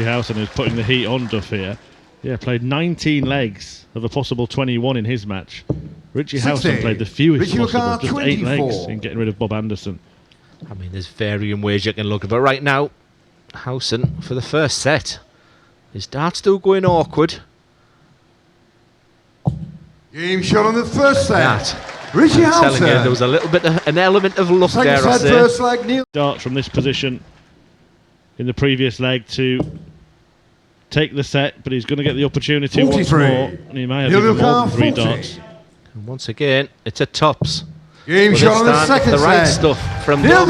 Howson, who's putting the heat on Duff here. Yeah, played 19 legs of a possible 21 in his match. Richie Howson played the fewest possible, just 8 legs in getting rid of Bob Anderson. I mean, there's varying ways you can look at it, but right now, Howson for the first set. His dart's still going awkward. Game shot on the first set. Richie Howson. Telling you, there was a little bit of an element of luck there, I say. Darts from this position in the previous leg to take the set, but he's going to get the opportunity once more, and he may have even more than 3 darts. And once again, it's a tops. Game shot on the second set. The right stuff from Duff.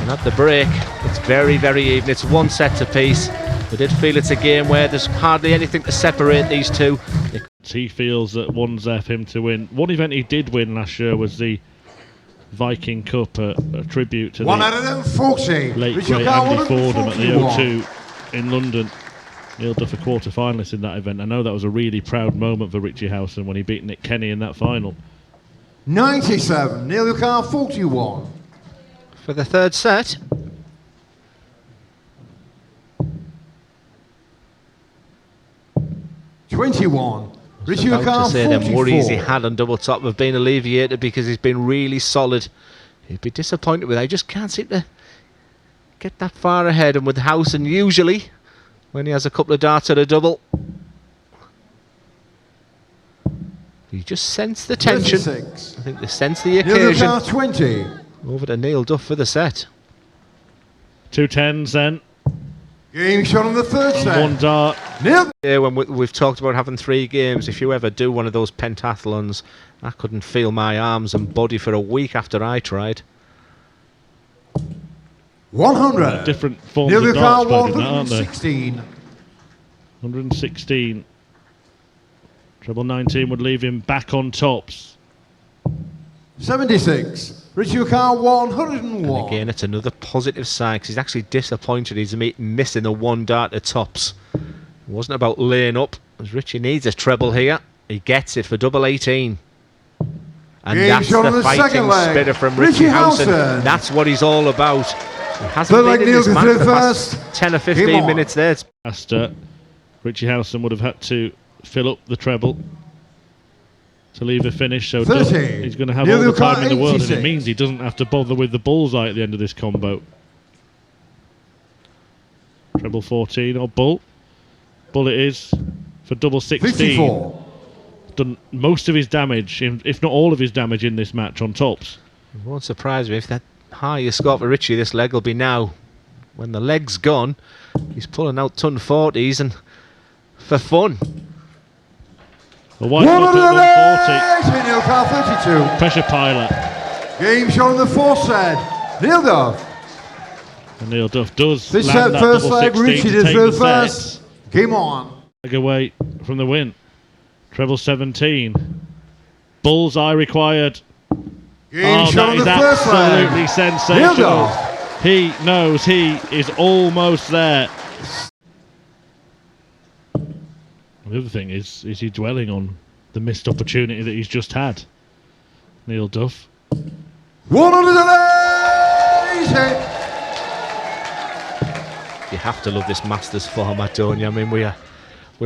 And at the break, it's very, very even. It's 1 set apiece. We did feel it's a game where there's hardly anything to separate these two. He feels that one's there for him to win. One event he did win last year was the Viking Cup, a tribute to the late great Andy Fordham at the O2 in London. Neil Duff a quarter-finalist in that event. I know that was a really proud moment for Richie Howson when he beat Nick Kenny in that final. 97, Neil Duff 41. For the third set. Richie to say them worries he had on double top have been alleviated because he's been really solid. He'd be disappointed with it. I just can't seem to get that far ahead. And with Howson, usually when he has a couple of darts at a double, you just sense the tension. 36. I think they sense the occasion. 20. Over to Neil Duff for the set. 2 10s then. Game shot on the third set. 1 dart. Neil. Yeah, when we've talked about having 3 games, if you ever do one of those pentathlons, I couldn't feel my arms and body for a week after I tried. 100. Different forms of darts played in that, aren't they? 116. 116. Treble 19 would leave him back on tops. 76. Richie Howson 101. And again, it's another positive sign because he's actually disappointed he's missing the 1 dart at tops. It wasn't about laying up, as Richie needs a treble here. He gets it for double 18. And that's the fighting spirit from Richie Howson. That's what he's all about. He hasn't been in this match for the past 10 or 15 minutes there. After Richie Howson would have had to fill up the treble to leave a finish, so Duff, he's going to have all the time in the world, and it means he doesn't have to bother with the bullseye at the end of this combo. Treble 14 or bull. Bull it is for double 16. 54. Done most of his damage, if not all of his damage in this match on tops. It won't surprise me if that higher score for Richie this leg will be now. When the leg's gone, he's pulling out ton 40s and for fun. A wide up at 140. 32. Pressure pilot. Game shot on the fourth set. Neil Duff. And Neil Duff does this land set that first double leg. 16 Richie to take the the first. set. Game on. Leg away from the win. Treble 17. Bullseye required. Game shot on the first leg. Absolutely sensational. He knows he is almost there. The other thing is he dwelling on the missed opportunity that he's just had? Neil Duff. 180. You have to love this Masters format, don't you? I mean, we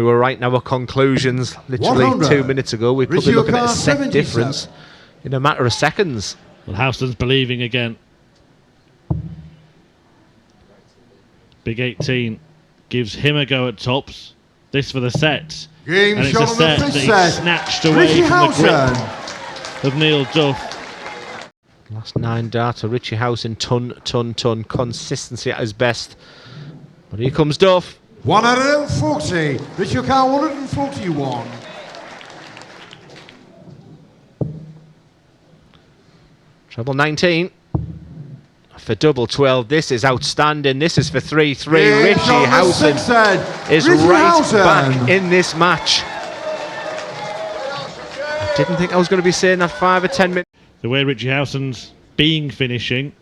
were right in our conclusions literally 2 minutes ago. We could be looking at a set difference in a matter of seconds. Well, Howson's believing again. Big 18 gives him a go at tops. This for the set. Game and it's a set that he snatched away from the grip of Neil Duff. Last 9 darts to Richie Howson. Ton. Consistency at his best. But here comes Duff. 140. Richie Howson 141. Treble 19. For double 12, this is outstanding. This is for 3-3. Richie Howson is back in this match. I didn't think I was going to be saying that 5 or 10 minutes. The way Richie Howson's being finishing,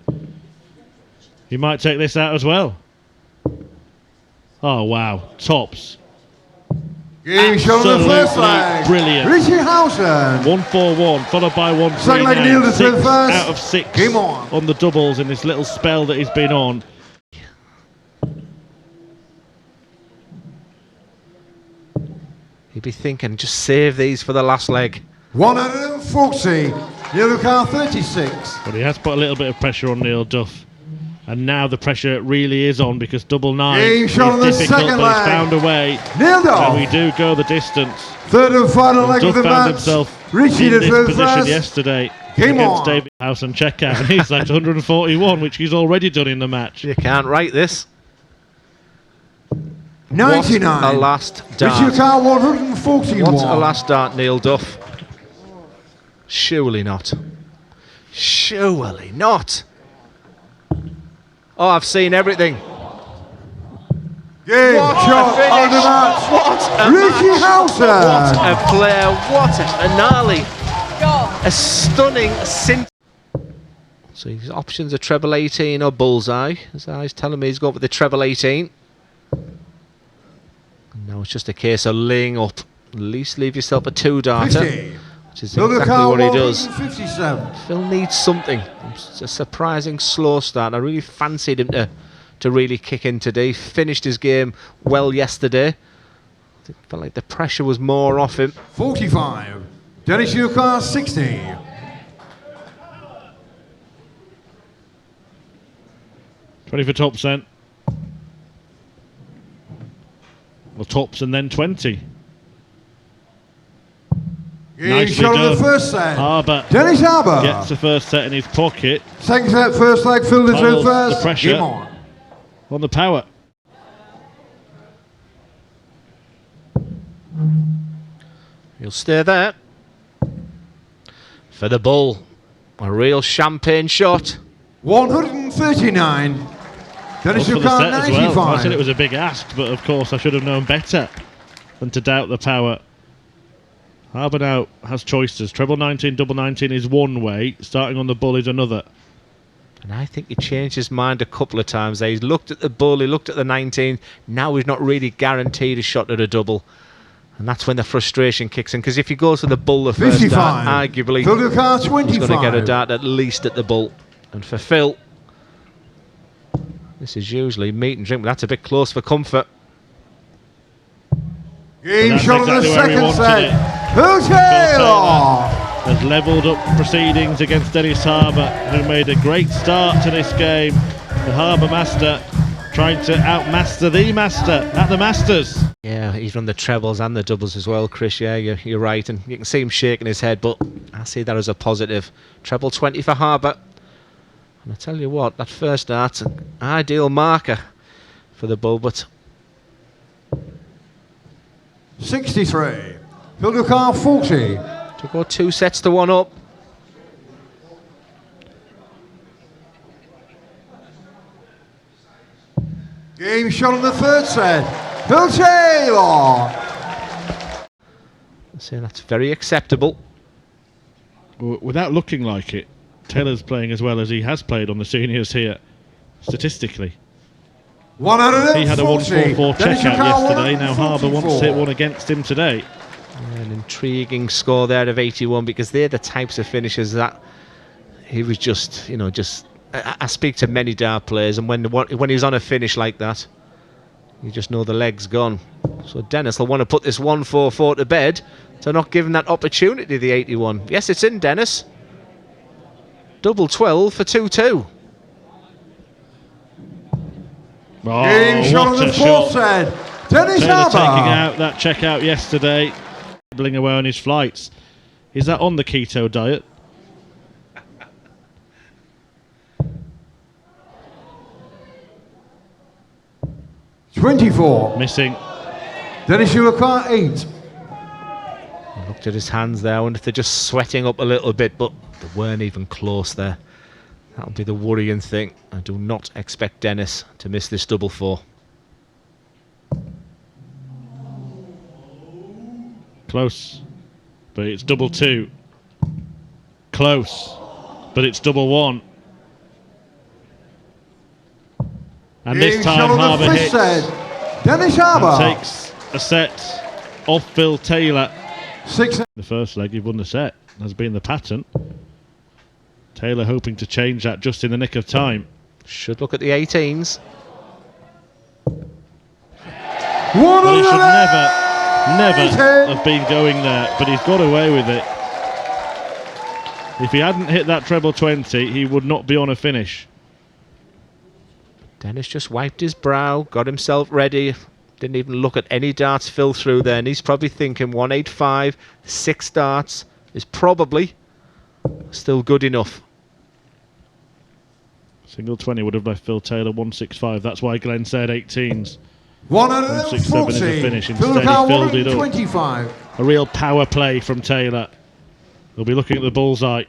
he might take this out as well. Oh wow, tops. Game shot on the first leg. Brilliant. Richie Howson. 141, followed by 139. 6 out of 6 Game on the doubles in this little spell that he's been on. He'd be thinking, just save these for the last leg. 140, Neil Car 36. But he has put a little bit of pressure on Neil Duff. And now the pressure really is on because double nine is difficult, but he's found a way. Neil Duff. And we do go the distance. Third and final leg of the match. Duff found himself Richie in this position yesterday against David Howson checkout, and he's at 141, which he's already done in the match. You can't write this. 99. What a last dart. Richie Car 141. What a last dart, Neil Duff. Surely not. Surely not. Oh, I've seen everything. Game shot on the match. What a Richie Howson. What a player. What a finale. A stunning So his options are treble 18 or bullseye. His eyes telling me he's going for the treble 18. And now it's just a case of laying up. At least leave yourself a two-darter. 50. Which is exactly what he does. 57. Phil needs something. It's a surprising slow start. I really fancied him to really kick in today. Finished his game well yesterday. I felt like the pressure was more off him. 45. Dennis Car 60. $20 for Thompson. Well, Thompson then 20. Nicely shot on the first set. Harbour. Dennis Harbour gets the first set in his pocket. Second set, first leg, filled it through first. The pressure on the power. He'll stay there. For the bull. A real champagne shot. 139. Dennis Car 95. Well. I said it was a big ask, but of course I should have known better than to doubt the power. Harbour now has choices. Treble 19, double 19 is one way. Starting on the bull is another. And I think he changed his mind a couple of times there. He's looked at the bull, he looked at the 19. Now he's not really guaranteed a shot at a double. And that's when the frustration kicks in. Because if he goes to the bull the first 55. dart, arguably Phil Car 25. he's going to get a dart at least at the bull. And for Phil, this is usually meat and drink, but that's a bit close for comfort. Game shot on the second set. Phil Taylor has levelled up proceedings against Dennis Harbour, who made a great start to this game. The Harbour master trying to outmaster the master at the Masters. Yeah, he's run the trebles and the doubles as well, Chris. Yeah, you're right, and you can see him shaking his head, but I see that as a positive. Treble 20 for Harbour. And I tell you what, that first dart's an ideal marker for the bull, but 63. Phil Car 40. To go 2 sets to 1 up. Game shot on the third set. Phil Taylor. So that's very acceptable. Without looking like it, Taylor's playing as well as he has played on the seniors here, statistically. 140. He had a 144 checkout yesterday. Now Harbour wants to hit one against him today. An intriguing score there of 81, because they're the types of finishers that he was just, I speak to many dart players, and when he's on a finish like that, you just know the leg's gone. So Dennis will want to put this 144 to bed, so not giving that opportunity, the 81. Yes, it's in, Dennis. Double 12 for 2-2. Oh, Game shot on the fourth set. Dennis Taylor Harbour taking out that checkout yesterday, dribbling away on his flights. Is that on the keto diet? $24. Missing. Dennis Car 8. I looked at his hands there. I wonder if they're just sweating up a little bit, but they weren't even close there. That'll be the worrying thing. I do not expect Dennis to miss this double 4. Close, but it's double 2. Close, but it's double 1. And this time Harbour hits. Dennis Harbour takes a set off Phil Taylor. 6. The first leg, he won the set. Has been the pattern. Taylor hoping to change that just in the nick of time. Should look at the 18s. Well, he should never never have been going there, but he's got away with it. If he hadn't hit that treble 20, he would not be on a finish. Dennis just wiped his brow, got himself ready. Didn't even look at any darts fill through there, and he's probably thinking 185, 6 darts is probably still good enough. Single 20 would have left Phil Taylor 165. That's why Glenn said 18s. 167 is the finish. Instead, he filled it up. 25. A real power play from Taylor. He'll be looking at the bullseye.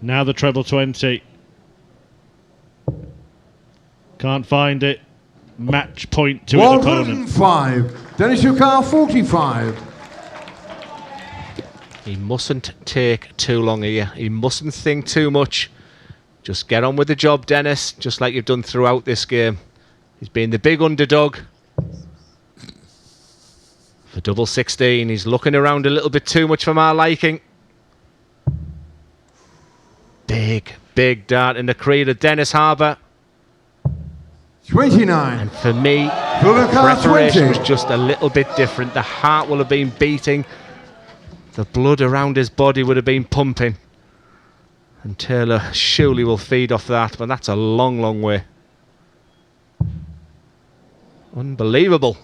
Now the treble 20. Can't find it. Match point to his opponent. 105. Dennis Yukar 45. He mustn't take too long here. He mustn't think too much. Just get on with the job, Dennis, just like you've done throughout this game. He's been the big underdog. For double 16, he's looking around a little bit too much for my liking. Big dart in the creed of Dennis Harbour. 29. And for me, the preparation was just a little bit different. The heart will have been beating. The blood around his body would have been pumping. And Taylor surely will feed off that, but that's a long way. Unbelievable.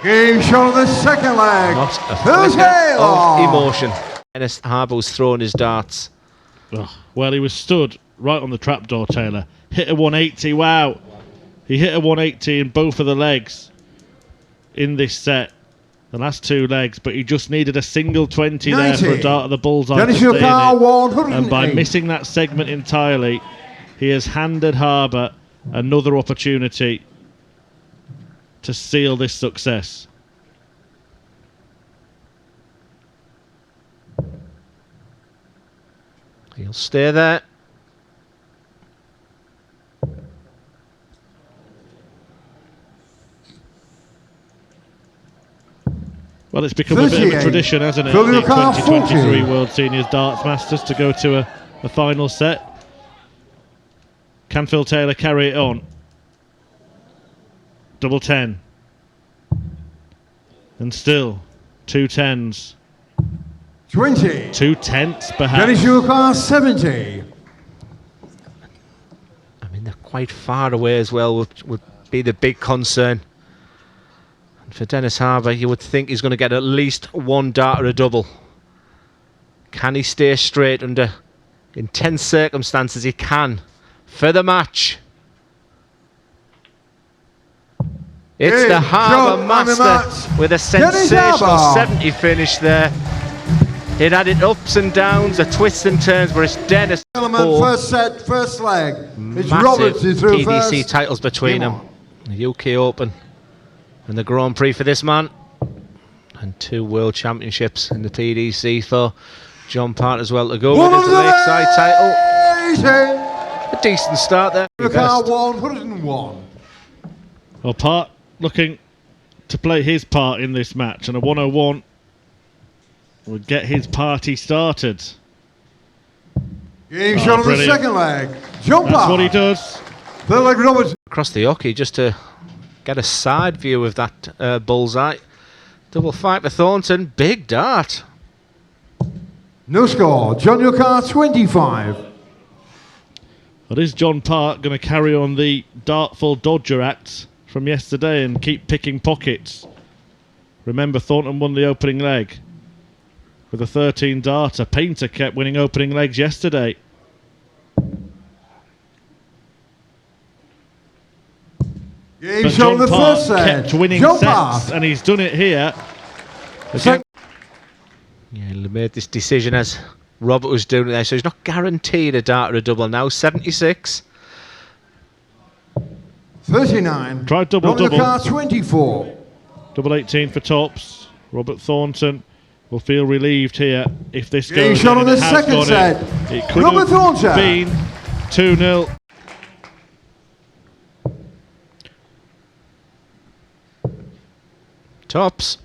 Game show the second leg. Not a flicker of emotion. Dennis Harbour was throwing his darts. Oh, well, he was stood right on the trapdoor, Taylor. Hit a 180, wow. He hit a 180 in both of the legs in this set. The last 2 legs, but he just needed a single 20 there for a dart of the bullseye to stay in it. And by missing that segment entirely, he has handed Harbour another opportunity to seal this success. He'll stay there. Well, it's become a bit of a tradition, hasn't it, the 2023 World Seniors Darts Masters to go to a final set. Can Phil Taylor carry it on? Double 10. And still, 2 10s. 20. 2 tenths, perhaps. Dennis Yukar 70. I mean, they're quite far away as well, would be the big concern. And for Dennis Harbour, you would think he's going to get at least 1 dart or a double. Can he stay straight under intense circumstances? He can. For the match. It's the Harbour Master with a sensational 70 finish there. It had its ups and downs, the twists and turns, but it's Dennis. First set, first leg. It's Massive Roberts who threw PDC first. titles between them. The UK Open and the Grand Prix for this man. And 2 World Championships in the PDC for John Part as well to go with his Lakeside title. A decent start there. 101. Well, Part looking to play his part in this match, and a 101 would get his party started. Game shot on the second leg. Jumper. That's what he does. Third leg Roberts. Across the hockey just to get a side view of that bullseye. Double 5 for Thornton. Big dart. No score. John Yukar 25. But is John Park going to carry on the dartful Dodger act from yesterday and keep picking pockets? Remember, Thornton won the opening leg with a 13 darter. Painter kept winning opening legs yesterday. But John Park kept winning sets, and he's done it here. Yeah, he made this decision as Robert was doing it there, so he's not guaranteed a dart or a double now. 76. 39. Tried double. 24. Double 18 for tops. Robert Thornton will feel relieved here if this goes. Shot on the second set. It could have been 2-0. Tops.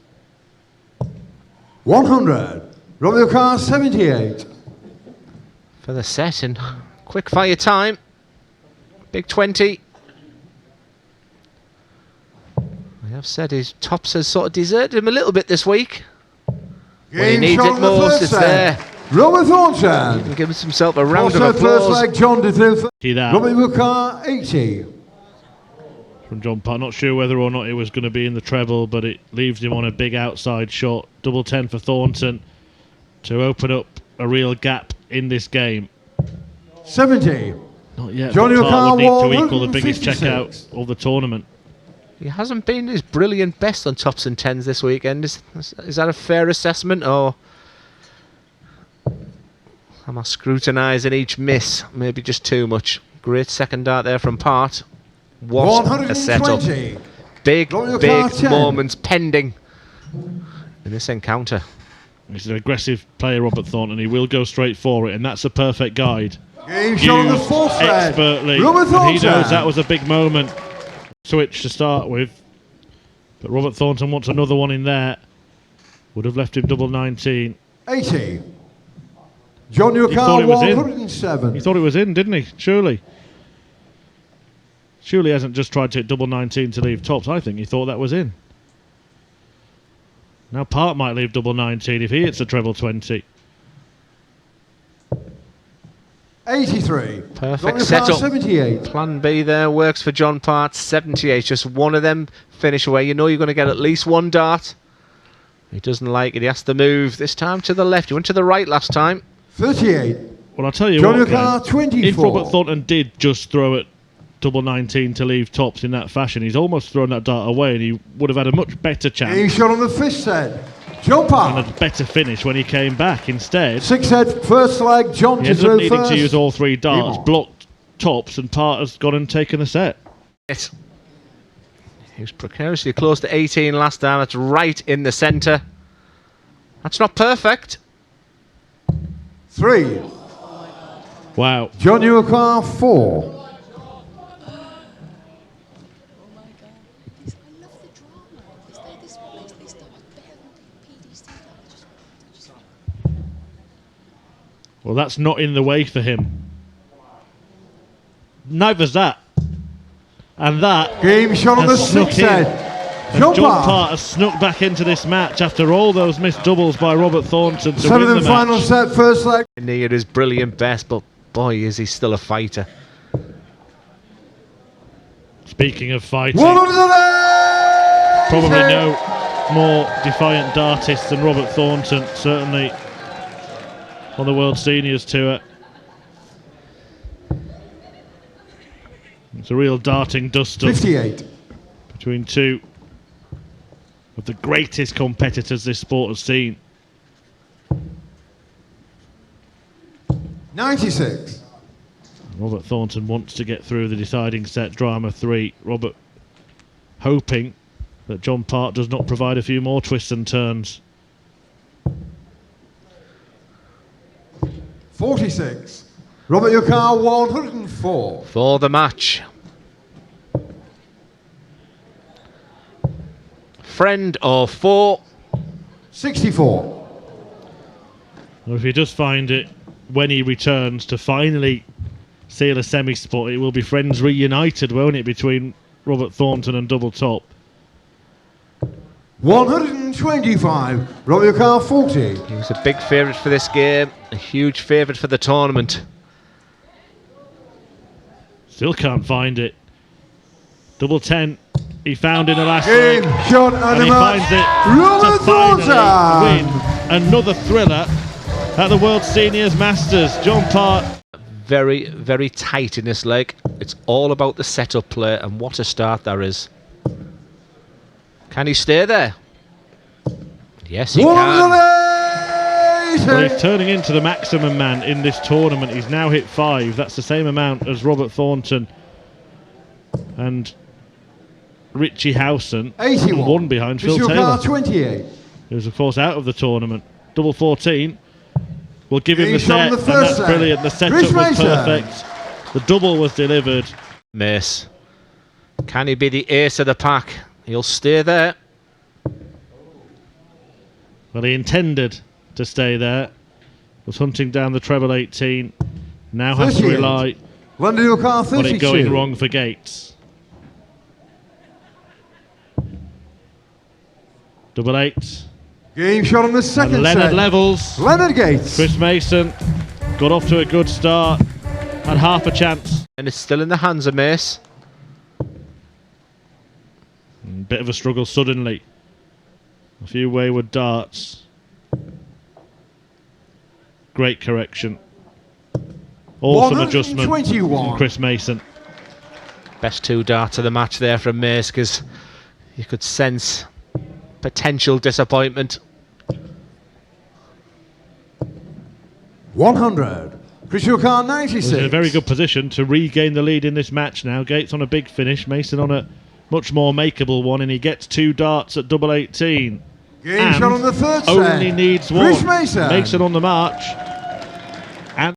100. Robert Yukar 78. For the set in quick fire time. Big 20. have said his tops has sort of deserted him a little bit this week. When he Game needs shot it most, it's there. Robert Thornton. He gives himself a round of Also first applause. leg, John Duff. See that Robert Wilcar, 80. from John Part. Not sure whether or not it was going to be in the treble, but it leaves him on a big outside shot. Double 10 for Thornton to open up a real gap in this game. 70. Not yet. Johnny But Part would O'Connor need to equal the biggest 156. checkout of the tournament. He hasn't been his brilliant best on tops and tens this weekend. Is that a fair assessment, or am I scrutinising each miss? Maybe just too much. Great second dart there from Part. What a setup. Big moments pending in this encounter. He's an aggressive player, Robert Thornton. He will go straight for it, and that's a perfect guide. Game shot on the Used fourth set. expertly. Robert And he knows Thornton. that was a big moment. Switch to start with. But Robert Thornton wants another one in there. Would have left him double 19. 80. John He thought O'Connor, it was in. 107. He thought it was in, didn't he? Surely. Surely he hasn't just tried to hit double 19 to leave tops. I think he thought that was in. Now Part might leave double 19 if he hits a treble 20. 83. Perfect John O'Connor, setup. 78. Plan B there works for John Part. 78. Just one of them finish away. You know you're going to get at least one dart. He doesn't like it. He has to move. This time to the left. He went to the right last time. 38. Well, I'll tell you Johnny what, O'Connor, Glenn, 24. if Robert Thornton did just throw it double 19 to leave tops in that fashion, he's almost thrown that dart away and he would have had a much better chance Game shot on the fifth set. John and Parr. a better finish when he came back. Instead, Six set, first leg, John he to ended up throw needing first. to use all three darts, Evil. blocked tops, and Part has gone and taken the set. Yes. He was precariously close to 18 last time. That's right in the centre. That's not perfect. 3. Wow. Johnny O'Connor, 4. Well, that's not in the way for him. Neither's that. And that Game shot on the has snuck sixth in. set. And John John Parr. Part has snuck back into this match after all those missed doubles by Robert Thornton to win Seventh the and final match. set, first leg. Near his brilliant best, but boy, is he still a fighter. Speaking of fighting, 180. probably no more defiant dartist than Robert Thornton, certainly on the World Seniors Tour. It's a real darting dust-up 58. between two of the greatest competitors this sport has seen. 96. Robert Thornton wants to get through the deciding set, drama 3. Robert hoping that John Part does not provide a few more twists and turns. 46. Robert O'Connor, 104. For the match. Friend or foe. 64. Well, if he does find it when he returns to finally seal a semi-spot, it will be friends reunited, won't it, between Robert Thornton and Double Top. 125. Robert O'Connor, 40. He was a big favourite for this game. A huge favourite for the tournament. Still can't find it. Double 10. He found in the last Game leg, shot and and a he finds it match. to Robert finally Thornton. win another thriller at the World Seniors Masters. John Part. Very, very tight in this leg. It's all about the setup play, and what a start there is. Can he stay there? Yes, he can. 180. Well, he's turning into the maximum man in this tournament. He's now hit 5. That's the same amount as Robert Thornton and Richie Howson. 81. One behind Phil Richie Taylor, O'Connor, 28. who was of course out of the tournament. Double 14 will give him the He's on set, the and first that's set. brilliant. The setup Rich was Mason. perfect. The double was delivered. Mace. Can he be the ace of the pack? He'll stay there. Well, he intended to stay there. Was hunting down the treble 18. Now has to 38. rely London O'Connor, on 32. it going wrong for Gates. Double 8. Game shot on the second And Leonard set. levels. Leonard Gates. Chris Mason got off to a good start. Had half a chance. And it's still in the hands of Mace. Bit of a struggle suddenly. A few wayward darts. Great correction. Awesome adjustment from Chris Mason. Best 2 darts of the match there from Mace, because you could sense potential disappointment. 100. Crucial car 96. He's in a very good position to regain the lead in this match now. Gates on a big finish, Mason on a much more makeable one, and he gets 2 darts at double 18. Game shot on the third set. Only needs 1. Chris Mason. Mason on the march. And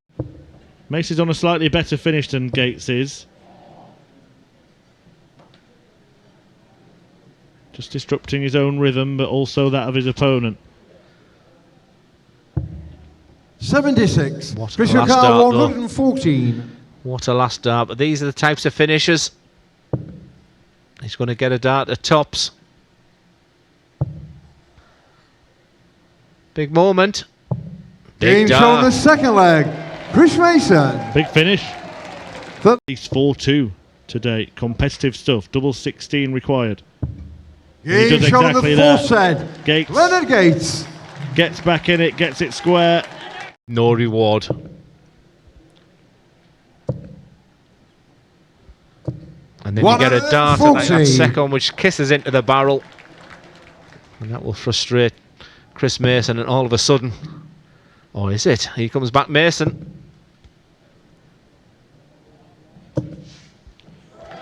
Mason's on a slightly better finish than Gates is. Just disrupting his own rhythm, but also that of his opponent. 76. What a Crucial last car dart, 114. What a last dart, but these are the types of finishers. He's going to get a dart at tops. Big moment. Game shot on the second leg. Chris Mason. Big finish. He's 4-2 today. Competitive stuff. Double 16 required. Game shot on the fourth set. Gates. Leonard Gates. Gets back in it, gets it square. No reward. And then you get a dart at that second, which kisses into the barrel. And that will frustrate Chris Mason, and all of a sudden... Oh, is it? Here comes back Mason.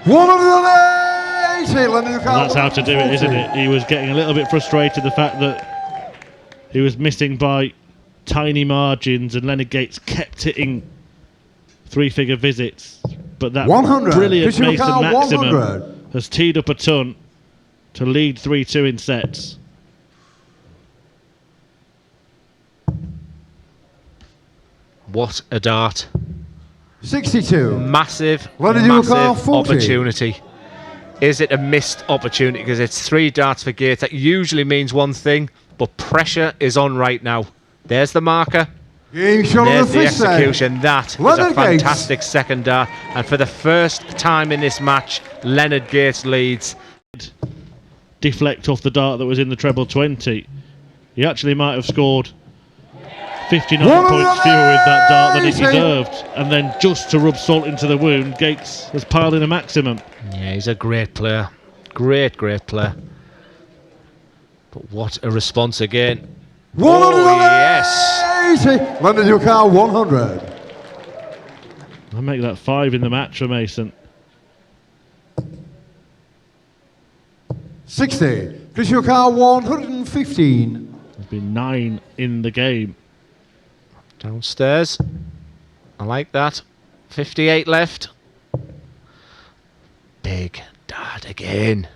180. Well, that's how to do it, isn't it? He was getting a little bit frustrated, the fact that he was missing by tiny margins, and Leonard Gates kept hitting 3-figure visits. But that 100. brilliant Mason maximum 100. has teed up a ton to lead 3-2 in sets. What a dart. 62. Massive massive opportunity. Is it a missed opportunity? Because it's 3 darts for Gates. That usually means one thing, but pressure is on right now. There's the marker. Game shot on There's the the fifth execution. That is a fantastic second dart. And for the first time in this match, Leonard Gates leads. Deflect off the dart that was in the treble 20. He actually might have scored 59 points fewer with that dart than he deserved. And then just to rub salt into the wound, Gates has piled in a maximum. Yeah, he's a great player. Great player. But what a response again. Oh, yes. Leonard Yukar 100. I'll make that 5 in the match for Mason. 60. Chris Yukar 115. There's been 9 in the game. Downstairs. I like that. 58 left. Big dart again.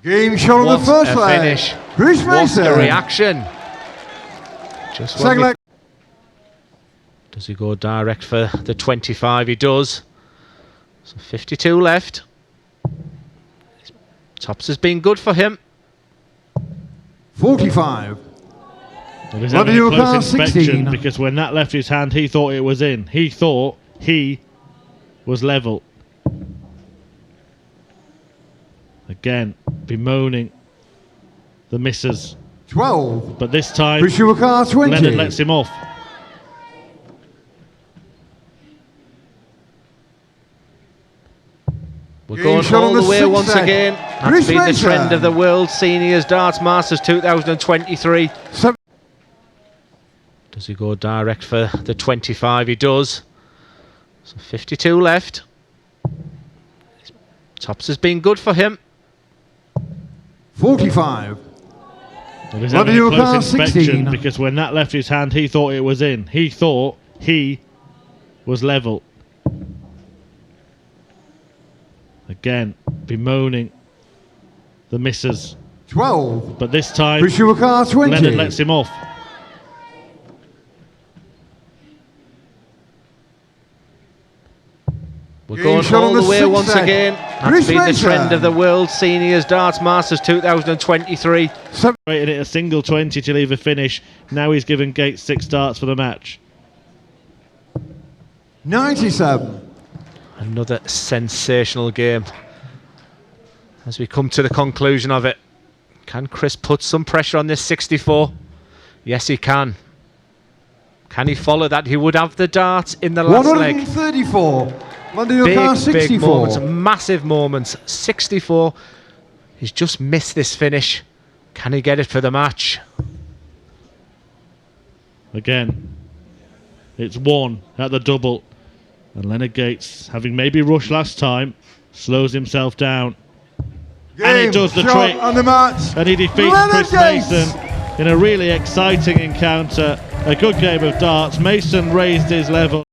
Game shot on the first leg. Finish. Chris Mason. What a reaction. Just second leg. Does he go direct for the 25? He does. So 52 left. Tops has been good for him. 45. Well, he's having a close inspection, because when that left his hand, he thought it was in. He thought he was level. Again, bemoaning the misses. 12. But this time, Chris Yukar 20. Leonard lets him off. We're going all the way once again. That's been the trend of the World Seniors Darts Masters 2023. Does he go direct for the 25? He does. So 52 left. Tops has been good for him. 45. Well, he's having a close inspection, because when that left his hand, he thought it was in. He thought he was level. Again, bemoaning the misses. 12. But this time, Chris Yukar 20. Leonard lets him off. We're We're going all the way once again. That's been the trend of the World Seniors Darts Masters 2023. Rated it a single 20 to leave a finish. Now he's given Gates 6 darts for the match. 97. Another sensational game. As we come to the conclusion of it, can Chris put some pressure on this 64? Yes, he can. Can he follow that? He would have the dart in the last leg. 134. Big moments, massive moments. 64. He's just missed this finish. Can he get it for the match? Again, it's 1 at the double. And Leonard Gates, having maybe rushed last time, slows himself down. And he does the trick. On the mat. And he defeats Chris Mason in a really exciting encounter. A good game of darts. Mason raised his level.